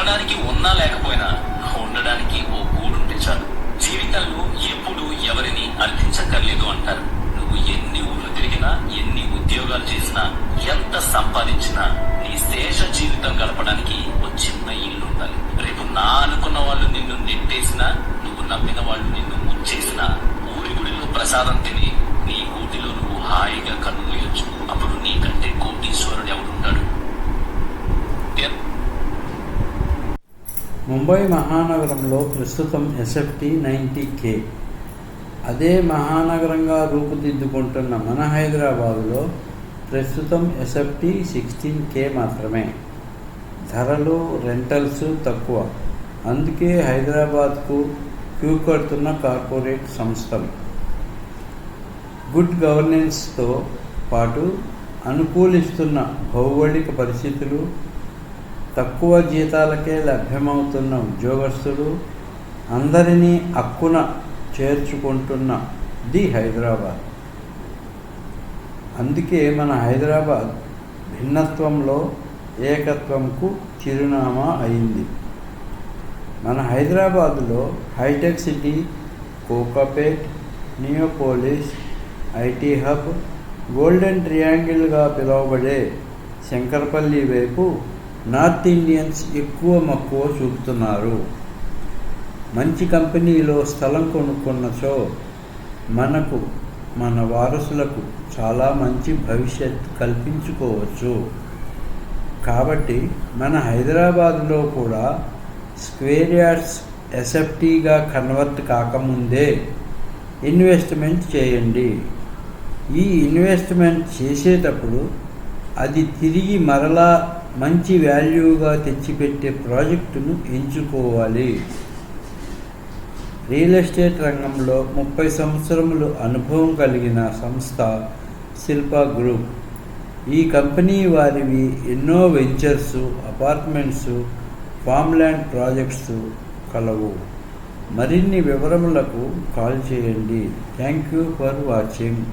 తినడానికి ఉన్నా లేకపోయినా ఉండడానికి ఓ గూడుంటే చాలు. జీవితంలో ఎప్పుడు ఎవరిని అర్థించక్కర్లేదు అంటారు. నువ్వు ఎన్ని ఊర్లు తిరిగినా, ఎన్ని ఉద్యోగాలు చేసినా, ఎంత సంపాదించినా నీ శేష జీవితం గడపడానికి ఓ చిన్న ఇల్లు ఉండాలి. రేపు నా అనుకున్న వాళ్ళు నిన్ను నెట్టేసినా, నువ్వు నమ్మిన వాళ్ళు నిన్ను ముంచేసినా, ఊరి గుడిలో ప్రసాదం తిని నీ గూటిలో నువ్వు హాయిగా కన్ను మూయొచ్చు. అప్పుడు నీకంటే కోటీశ్వరుడు ఎవడుంటాడు? ముంబై మహానగరంలో ప్రస్తుతం ఎస్ఎఫ్టీ 90K. అదే మహానగరంగా రూపుదిద్దుకుంటున్న మన హైదరాబాదులో ప్రస్తుతం ఎస్ఎఫ్టీ 16K మాత్రమే. ధరలు, రెంటల్స్ తక్కువ. అందుకే హైదరాబాద్కు క్యూ కడుతున్న కార్పొరేట్ సంస్థలు. గుడ్ గవర్నెన్స్తో పాటు అనుకూలిస్తున్న భౌగోళిక పరిస్థితులు, తక్కువ జీతాలకే లభ్యమవుతున్న ఉద్యోగస్తులు, అందరినీ అక్కున చేర్చుకుంటున్న ది హైదరాబాద్. అందుకే మన హైదరాబాద్ భిన్నత్వంలో ఏకత్వంకు చిరునామా అయింది. మన హైదరాబాదులో hitech city, Kokapet, Neopolis, IT hub, golden ట్రయాంగిల్గా పిలువబడే శంకరపల్లి వైపు నార్త్ ఇండియన్స్ ఎక్కువ మక్కువ చూపుతున్నారు. మంచి కంపెనీలో స్థలం కొనుక్కున్నచో మనకు, మన వారసులకు చాలా మంచి భవిష్యత్ కల్పించుకోవచ్చు. కాబట్టి మన హైదరాబాద్లో కూడా స్క్వేర్ యార్డ్స్ ఎస్ఎఫ్టీగా కన్వర్ట్ కాకముందే ఇన్వెస్ట్మెంట్ చేయండి. ఈ ఇన్వెస్ట్మెంట్ చేసేటప్పుడు అది తిరిగి మరలా మంచి వాల్యూగా తెచ్చిపెట్టే ప్రాజెక్టును ఎంచుకోవాలి. రియల్ ఎస్టేట్ రంగంలో 30 సంవత్సరములు అనుభవం కలిగిన సంస్థ శిల్పా గ్రూప్. ఈ కంపెనీ వారివి ఎన్నో వెంచర్స్, అపార్ట్మెంట్స్, ఫామ్ల్యాండ్ ప్రాజెక్ట్స్ కలవు. మరిన్ని వివరములకు కాల్ చేయండి. Thank you for watching.